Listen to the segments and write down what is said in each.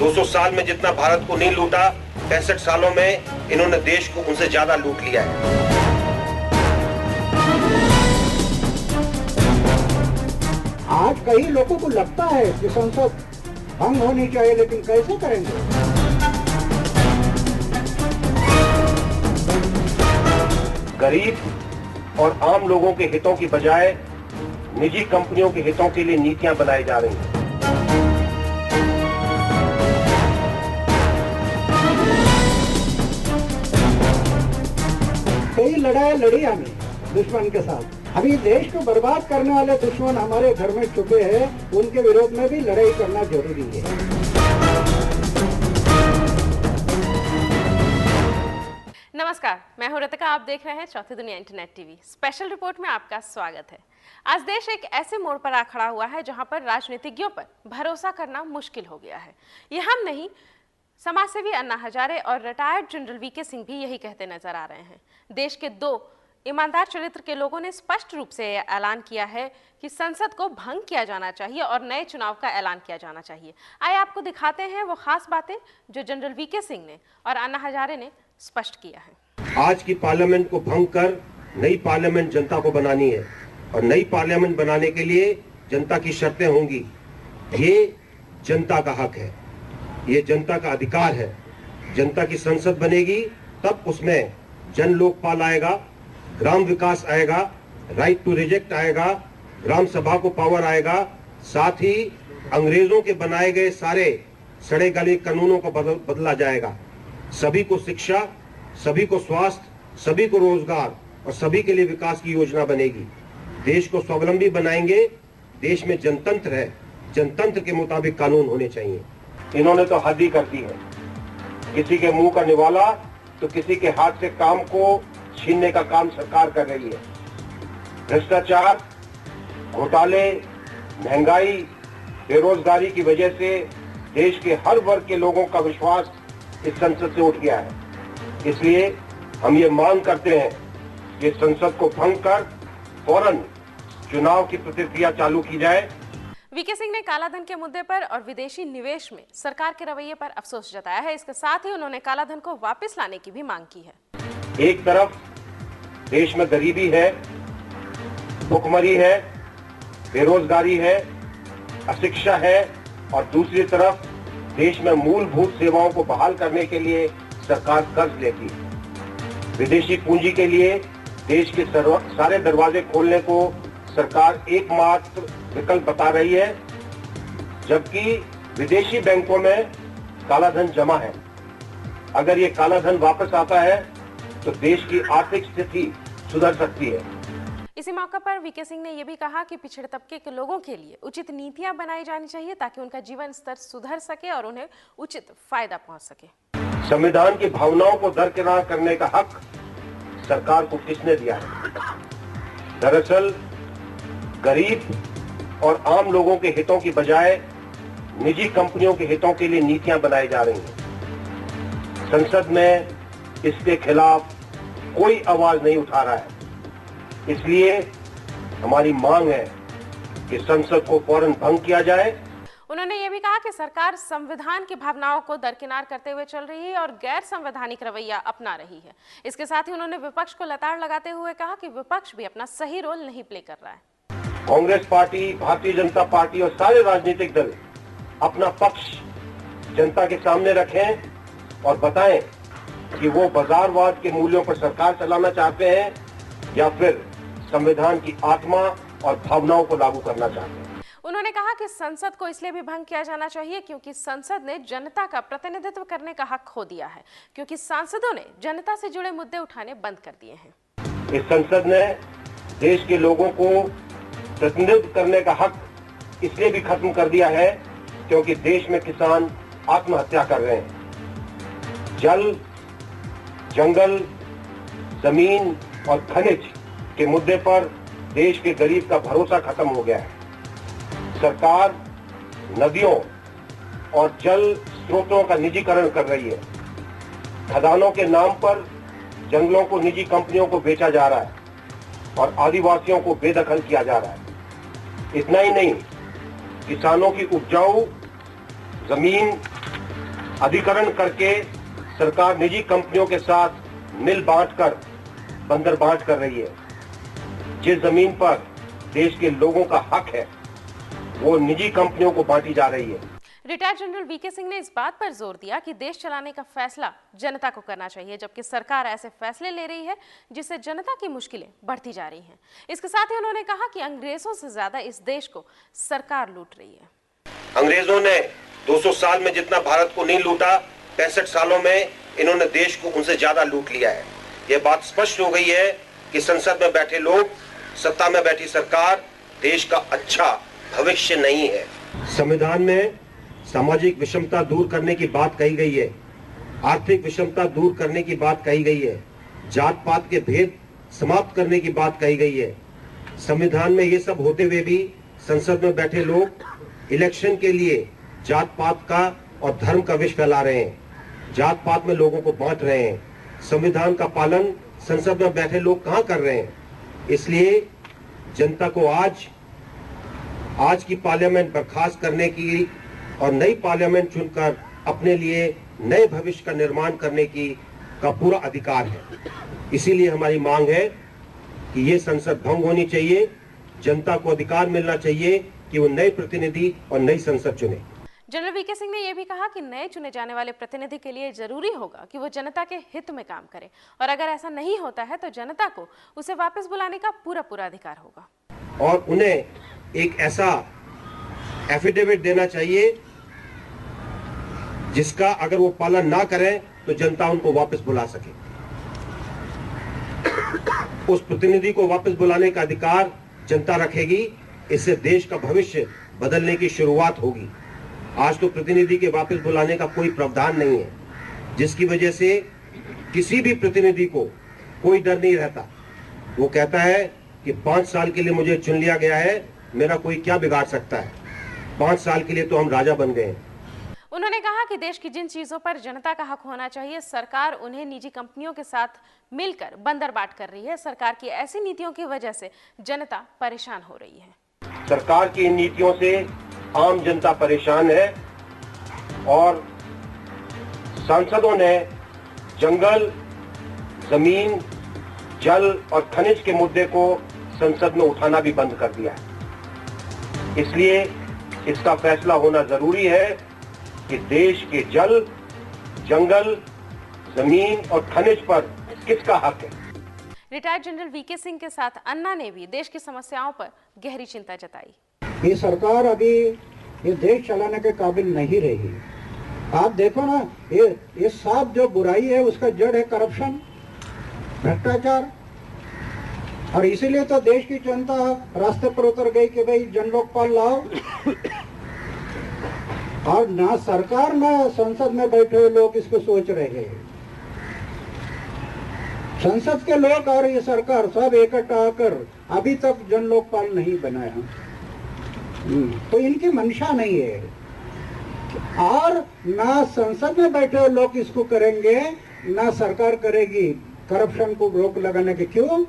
200 साल में जितना भारत को नहीं लूटा, 65 सालों में इन्होंने देश को उनसे ज्यादा लूट लिया है। आज कई लोगों को लगता है कि संसद भंग होनी चाहिए, लेकिन कैसे करेंगे? गरीब और आम लोगों के हितों की बजाय निजी कंपनियों के हितों के लिए नीतियां बनाई जा रही हैं। कई लड़ाई लड़ी हमने दुश्मन के साथ। अभी देश को बर्बाद करने वाले दुश्मन हमारे घर में छुपे हैं, उनके विरोध में भी लड़ाई करना जरूरी है। नमस्कार, मैं हूं रितिका। आप देख रहे हैं चौथी दुनिया इंटरनेट टीवी। स्पेशल रिपोर्ट में आपका स्वागत है। आज देश एक ऐसे मोड़ पर आ खड़ा हुआ है जहां पर राजनीतिज्ञों पर भरोसा करना मुश्किल हो गया है। ये हम नहीं, समाजसेवी अन्ना हजारे और रिटायर्ड जनरल वीके सिंह भी यही कहते नजर आ रहे हैं। देश के दो ईमानदार चरित्र के लोगों ने स्पष्ट रूप से ऐलान किया है कि संसद को भंग किया जाना चाहिए और नए चुनाव का ऐलान किया जाना चाहिए। आइए आपको दिखाते हैं वो खास बातें जो जनरल वीके सिंह ने और अन्ना हजारे ने स्पष्ट किया है। आज की पार्लियामेंट को भंग कर नई पार्लियामेंट जनता को बनानी है और नई पार्लियामेंट बनाने के लिए जनता की शर्तें होंगी। ये जनता का हक है, ये जनता का अधिकार है। जनता की संसद बनेगी तब उसमें जन लोकपाल आएगा, ग्राम विकास आएगा, राइट टू रिजेक्ट आएगा, ग्राम सभा को पावर आएगा, साथ ही अंग्रेजों के बनाए गए सारे सड़े गले कानूनों को बदला जाएगा। सभी को शिक्षा, सभी को स्वास्थ्य, सभी को रोजगार और सभी के लिए विकास की योजना बनेगी। देश को स्वावलंबी बनाएंगे। देश में जनतंत्र है, जनतंत्र के मुताबिक कानून होने चाहिए। इन्होंने तो हद ही कर दी है। किसी के मुंह का निवाला तो किसी के हाथ से काम को छीनने का काम सरकार कर रही है। भ्रष्टाचार, घोटाले, महंगाई, बेरोजगारी की वजह से देश के हर वर्ग के लोगों का विश्वास इस संसद से उठ गया है। इसलिए हम ये मांग करते हैं कि संसद को भंग कर फौरन चुनाव की प्रक्रिया चालू की जाए। वीके सिंह ने कालाधन के मुद्दे पर और विदेशी निवेश में सरकार के रवैये पर अफसोस जताया है। इसके साथ ही उन्होंने कालाधन को वापस लाने की भी मांग की है। एक तरफ देश में गरीबी है, भुखमरी है, बेरोजगारी है, अशिक्षा है और दूसरी तरफ देश में मूलभूत सेवाओं को बहाल करने के लिए सरकार कर्ज लेती है। विदेशी पूंजी के लिए देश के सारे दरवाजे खोलने को सरकार एकमात्र विकल्प बता रही है, जबकि विदेशी बैंकों में कालाधन जमा है। अगर ये कालाधन वापस आता है तो देश की आर्थिक स्थिति सुधर सकती है। इसी मौके पर वीके सिंह ने यह भी कहा कि पिछड़े तबके के लोगों के लिए उचित नीतियां बनाई जानी चाहिए ताकि उनका जीवन स्तर सुधर सके और उन्हें उचित फायदा पहुंच सके। संविधान की भावनाओं को दरकिनार करने का हक सरकार को किसने दिया है? दरअसल गरीब और आम लोगों के हितों की बजाय निजी कंपनियों के हितों के लिए नीतियां बनाई जा रही हैं। संसद में इसके खिलाफ कोई आवाज नहीं उठा रहा है। इसलिए हमारी मांग है कि संसद को फौरन भंग किया जाए। उन्होंने ये भी कहा कि सरकार संविधान की भावनाओं को दरकिनार करते हुए चल रही है और गैर संवैधानिक रवैया अपना रही है। इसके साथ ही उन्होंने विपक्ष को लताड़ लगाते हुए कहा कि विपक्ष भी अपना सही रोल नहीं प्ले कर रहा है। कांग्रेस पार्टी, भारतीय जनता पार्टी और सारे राजनीतिक दल अपना पक्ष जनता के सामने रखें और बताएं कि वो बाजारवाद के मूल्यों पर सरकार चलाना चाहते हैं या फिर संविधान की आत्मा और भावनाओं को लागू करना चाहते हैं। उन्होंने कहा कि संसद को इसलिए भी भंग किया जाना चाहिए क्योंकि संसद ने जनता का प्रतिनिधित्व करने का हक खो दिया है, क्योंकि सांसदों ने जनता से जुड़े मुद्दे उठाने बंद कर दिए हैं। इस संसद ने देश के लोगों को प्रतिनिधित्व करने का हक इसलिए भी खत्म कर दिया है क्योंकि देश में किसान आत्महत्या कर रहे हैं। जल, जंगल, जमीन और खनिज के मुद्दे पर देश के गरीब का भरोसा खत्म हो गया है। सरकार नदियों और जल स्रोतों का निजीकरण कर रही है। खदानों के नाम पर जंगलों को निजी कंपनियों को बेचा जा रहा है और आदिवासियों को बेदखल किया जा रहा है। इतना ही नहीं, किसानों की उपजाऊ जमीन अधिकरण करके सरकार निजी कंपनियों के साथ मिल बांटकर बंदर बांट कर रही है। जिस जमीन पर देश के लोगों का हक है वो निजी कंपनियों को बांटी जा रही है। रिटायर्ड जनरल वीके सिंह ने इस बात पर जोर दिया कि देश चलाने का फैसला जनता को करना चाहिए, जबकि सरकार ऐसे फैसले ले रही है जिससे जनता की मुश्किलें बढ़ती जा रही हैं। इसके साथ ही उन्होंने कहा कि अंग्रेजों से ज्यादा इस देश को सरकार लूट रही है। अंग्रेजों ने 200 साल में जितना भारत को नहीं लूटा, 65 सालों में इन्होंने देश को उनसे ज्यादा लूट लिया है। यह बात स्पष्ट हो गई है कि संसद में बैठे लोग, सत्ता में बैठी सरकार देश का अच्छा भविष्य नहीं है। संविधान में सामाजिक विषमता दूर करने की बात कही गई है, आर्थिक विषमता दूर करने की बात कही गई है, जात पात के भेद समाप्त करने की बात कही गई है। संविधान में ये सब होते हुए भी संसद में बैठे लोग इलेक्शन के लिए जात पात का और धर्म का विष फैला रहे हैं, जात पात में लोगों को बांट रहे हैं। संविधान का पालन संसद में बैठे लोग कहां कर रहे हैं? इसलिए जनता को आज की पार्लियामेंट बर्खास्त करने की और नई पार्लियामेंट चुनकर अपने लिए नए भविष्य का निर्माण करने का पूरा अधिकार है। इसीलिए हमारी मांग है कि ये संसद भंग होनी चाहिए। जनता को अधिकार मिलना चाहिए कि वो नए प्रतिनिधि और नई संसद चुने। जनरल वीके सिंह ने यह भी कहा कि नए चुने जाने वाले प्रतिनिधि के लिए जरूरी होगा कि वो जनता के हित में काम करे, और अगर ऐसा नहीं होता है तो जनता को उसे वापस बुलाने का पूरा अधिकार होगा और उन्हें एक ऐसा एफिडेविट देना चाहिए जिसका अगर वो पालन ना करें तो जनता उनको वापस बुला सके। उस प्रतिनिधि को वापस बुलाने का अधिकार जनता रखेगी। इससे देश का भविष्य बदलने की शुरुआत होगी। आज तो प्रतिनिधि के वापस बुलाने का कोई प्रावधान नहीं है, जिसकी वजह से किसी भी प्रतिनिधि को कोई डर नहीं रहता। वो कहता है कि 5 साल के लिए मुझे चुन लिया गया है, मेरा कोई क्या बिगाड़ सकता है। 5 साल के लिए तो हम राजा बन गए हैं। उन्होंने कहा कि देश की जिन चीजों पर जनता का हक होना चाहिए, सरकार उन्हें निजी कंपनियों के साथ मिलकर बंदर बांट कर रही है। सरकार की ऐसी नीतियों की वजह से जनता परेशान हो रही है। सरकार की इन नीतियों से आम जनता परेशान है और सांसदों ने जंगल, जमीन, जल और खनिज के मुद्दे को संसद में उठाना भी बंद कर दिया है। इसलिए इसका फैसला होना जरूरी है कि देश के जल, जंगल, जमीन और खनिज पर किसका हक है। रिटायर्ड जनरल वीके सिंह के साथ अन्ना ने भी देश की समस्याओं पर गहरी चिंता जताई। ये सरकार अभी ये देश चलाने के काबिल नहीं रही। आप देखो ना, ये सब जो बुराई है उसका जड़ है करप्शन, भ्रष्टाचार। और इसीलिए तो देश की जनता रास्ते पर उतर गई कि भाई जन लोकपाल लाओ। और ना सरकार ना संसद में बैठे हुए लोग इसको सोच रहे हैं। संसद के लोग और ये सरकार सब इकट्ठा आकर अभी तक जन लोकपाल नहीं बनाया, तो इनकी मंशा नहीं है। और ना संसद में बैठे हुए लोग इसको करेंगे, ना सरकार करेगी करप्शन को रोक लगाने के। क्यों?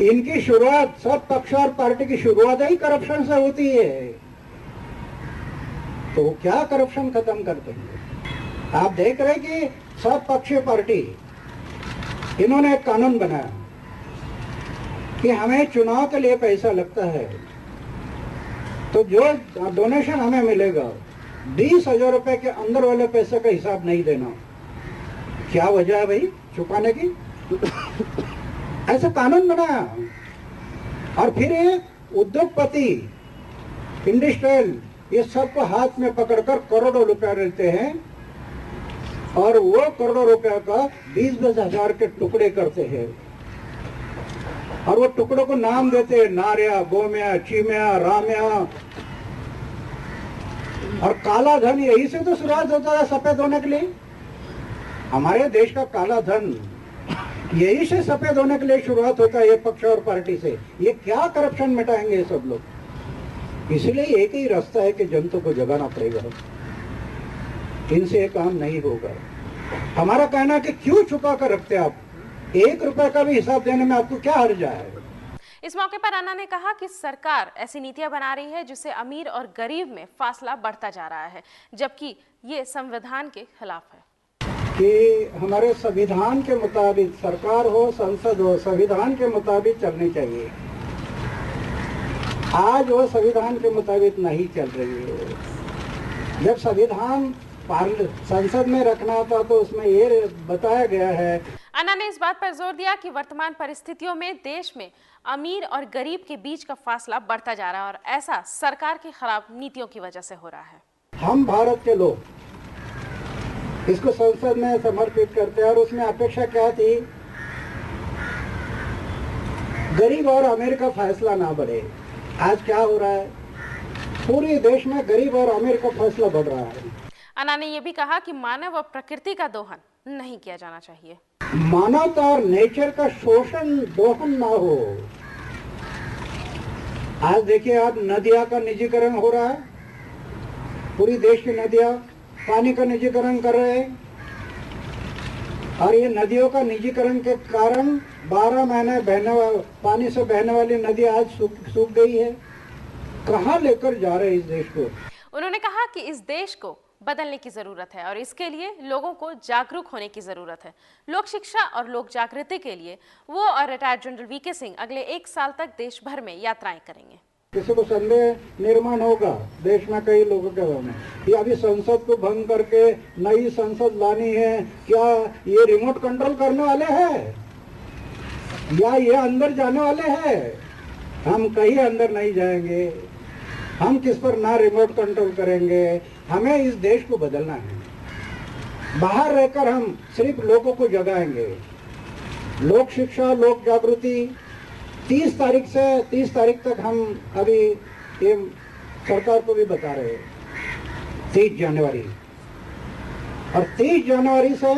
इनकी शुरुआत, सब पक्ष और पार्टी की शुरुआत ही करप्शन से होती है। तो क्या करप्शन खत्म करते हैं? आप देख रहे कि सब पक्षीय पार्टी इन्होंने एक कानून बनाया कि हमें चुनाव के लिए पैसा लगता है, तो जो डोनेशन हमें मिलेगा 20,000 रुपए के अंदर वाले पैसे का हिसाब नहीं देना। क्या वजह है भाई छुपाने की? ऐसा कानून बनाया। और फिर ये उद्योगपति, इंडस्ट्रियल, ये सबको हाथ में पकड़कर करोड़ों रुपया लेते हैं और वो करोड़ों रुपया का 20-20 हजार के टुकड़े करते हैं। और वो टुकड़ों को नाम देते हैं नार्या, गोम्या, चीम्या, राम्या। और काला धन यही से तो शुरुआत होता है सफेद होने के लिए। हमारे देश का काला धन यही से सफेद होने के लिए शुरुआत होता है, ये पक्ष और पार्टी से। ये क्या करप्शन मिटाएंगे ये सब लोग? इसलिए एक ही रास्ता है कि जनता को जगाना पड़ेगा। इनसे ये काम नहीं होगा। हमारा कहना है कि क्यों छुपा कर रखते आप? 1 रुपए का भी हिसाब देने में आपको क्या हर्ज है? इस मौके पर अन्ना ने कहा कि सरकार ऐसी नीतियां बना रही है जिससे अमीर और गरीब में फासला बढ़ता जा रहा है, जबकि ये संविधान के खिलाफ है। कि हमारे संविधान के मुताबिक सरकार हो, संसद हो, संविधान के मुताबिक चलनी चाहिए। आज वो संविधान के मुताबिक नहीं चल रही है। जब संविधान संसद में रखना था तो उसमें ये बताया गया है। अन्ना ने इस बात पर जोर दिया कि वर्तमान परिस्थितियों में देश में अमीर और गरीब के बीच का फासला बढ़ता जा रहा है और ऐसा सरकार की खराब नीतियों की वजह से हो रहा है। हम भारत के लोग इसको संसद में समर्पित करते हैं और उसमें अपेक्षा क्या थी, गरीब और अमीर का फैसला ना बढ़े। आज क्या हो रहा है, पूरे देश में गरीब और अमीर का फैसला बढ़ रहा है। अन्ना ने यह भी कहा कि मानव और प्रकृति का दोहन नहीं किया जाना चाहिए। मानवता और नेचर का शोषण दोहन ना हो। आज देखिए आप, नदियां का निजीकरण हो रहा है, पूरी देश की नदियां पानी का निजीकरण कर रहे हैं और ये नदियों का निजीकरण के कारण 12 महीने पानी से बहने वाली नदी आज सूख गई है। कहाँ लेकर जा रहे हैं इस देश को? उन्होंने कहा कि इस देश को बदलने की जरूरत है और इसके लिए लोगों को जागरूक होने की जरूरत है। लोक शिक्षा और लोक जागृति के लिए वो और रिटायर्ड जनरल वीके सिंह अगले 1 साल तक देश भर में यात्राएं करेंगे। किसी को संदेह निर्माण होगा देश में कई लोगों के बारे में, या अभी संसद को भंग करके नई संसद लानी है, क्या ये रिमोट कंट्रोल करने वाले हैं या ये अंदर जाने वाले हैं? हम कहीं अंदर नहीं जाएंगे, हम किस पर ना रिमोट कंट्रोल करेंगे। हमें इस देश को बदलना है। बाहर रहकर हम सिर्फ लोगों को जगाएंगे। लोक शिक्षा, लोक जागृति 30 तारीख से 30 तारीख तक हम अभी ये सरकार को भी बता रहे हैं, 30 जनवरी, और 30 जनवरी से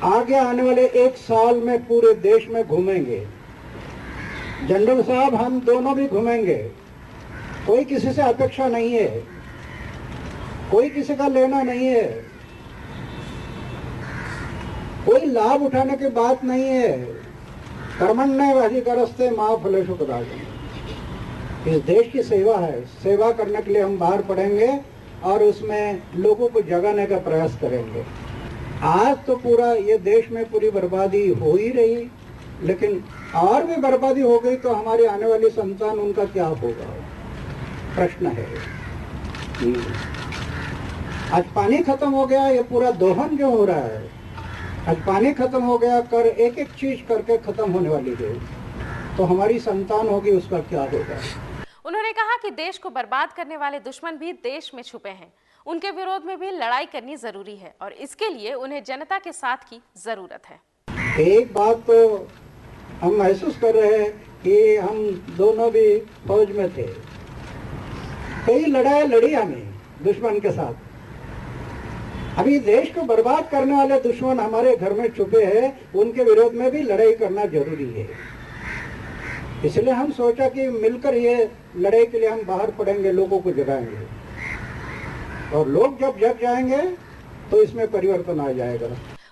आगे आने वाले 1 साल में पूरे देश में घूमेंगे। जनरल साहब, हम दोनों भी घूमेंगे। कोई किसी से अपेक्षा नहीं है, कोई किसी का लेना नहीं है, कोई लाभ उठाने की बात नहीं है। कर्मण्येवाधिकारस्ते मा फलेषु कदाचन। इस देश की सेवा है, सेवा करने के लिए हम बाहर पड़ेंगे और उसमें लोगों को जगाने का प्रयास करेंगे। आज तो पूरा ये देश में पूरी बर्बादी हो ही रही, लेकिन और भी बर्बादी हो गई तो हमारी आने वाली संतान, उनका क्या होगा, प्रश्न है। आज पानी खत्म हो गया, ये पूरा दोहन जो हो रहा है, आज पानी खत्म हो गया, कर एक एक चीज करके खत्म होने वाली है, तो हमारी संतान होगी, उसका क्या होगा। उन्होंने कहा कि देश को बर्बाद करने वाले दुश्मन भी देश में छुपे हैं, उनके विरोध में भी लड़ाई करनी जरूरी है और इसके लिए उन्हें जनता के साथ की जरूरत है। एक बात तो हम महसूस कर रहे हैं कि हम दोनों भी फौज में थे, कई लड़ाई लड़ी हमें दुश्मन के साथ। अभी देश को बर्बाद करने वाले दुश्मन हमारे घर में छुपे हैं, उनके विरोध में भी लड़ाई करना जरूरी है। इसलिए हम सोचा कि मिलकर ये लड़ाई के लिए हम बाहर पड़ेंगे, लोगों को जगाएंगे, और लोग जब जग जाएंगे तो इसमें परिवर्तन आ जाएगा।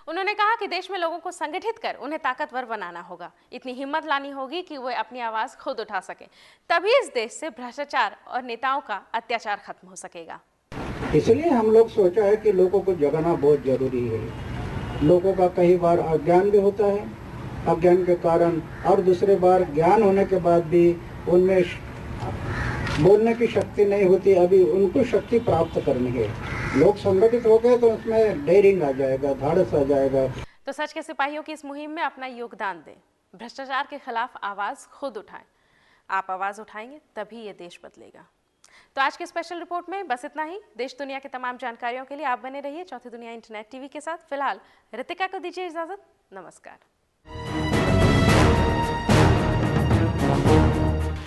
उन्होंने कहा कि देश में लोगों को संगठित कर उन्हें ताकतवर बनाना होगा, इतनी हिम्मत लानी होगी कि वे अपनी आवाज खुद उठा सके, तभी इस देश से भ्रष्टाचार और नेताओं का अत्याचार खत्म हो सकेगा। इसलिए हम लोग सोचा है कि लोगों को जगाना बहुत जरूरी है। लोगों का कई बार अज्ञान भी होता है, अज्ञान के कारण, और दूसरे बार ज्ञान होने के बाद भी उनमें बोलने की शक्ति नहीं होती। अभी उनको शक्ति प्राप्त करनी है। लोग संगठित हो गए तो उसमें डेयरिंग आ जाएगा, धाड़स आ जाएगा। तो सच के सिपाहियों की इस मुहिम में अपना योगदान दें, भ्रष्टाचार के खिलाफ आवाज खुद उठाएं। आप आवाज उठाएंगे तभी ये देश बदलेगा। तो आज के स्पेशल रिपोर्ट में बस इतना ही। देश दुनिया की तमाम जानकारियों के लिए आप बने रहिए चौथी दुनिया इंटरनेट टीवी के साथ। फिलहाल रितिका को दीजिए इजाजत। नमस्कार।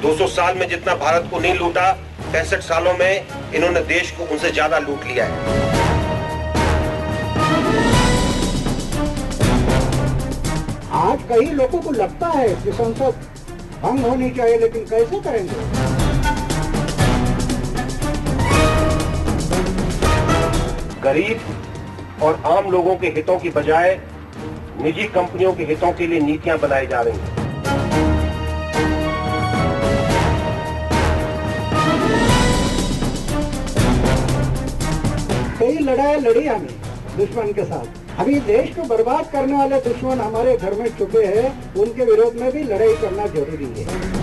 200 साल में जितना भारत को नहीं लूटा, 65 सालों में इन्होंने देश को उनसे ज्यादा लूट लिया है। आज कई लोगों को लगता है कि संसद भंग होनी चाहिए, लेकिन कैसे करेंगे? गरीब और आम लोगों के हितों की बजाय निजी कंपनियों के हितों के लिए नीतियां बनाई जा रही हैं। कई लड़ाई लड़ी हमें दुश्मन के साथ। अभी देश को बर्बाद करने वाले दुश्मन हमारे घर में छुपे हैं, उनके विरोध में भी लड़ाई करना जरूरी है।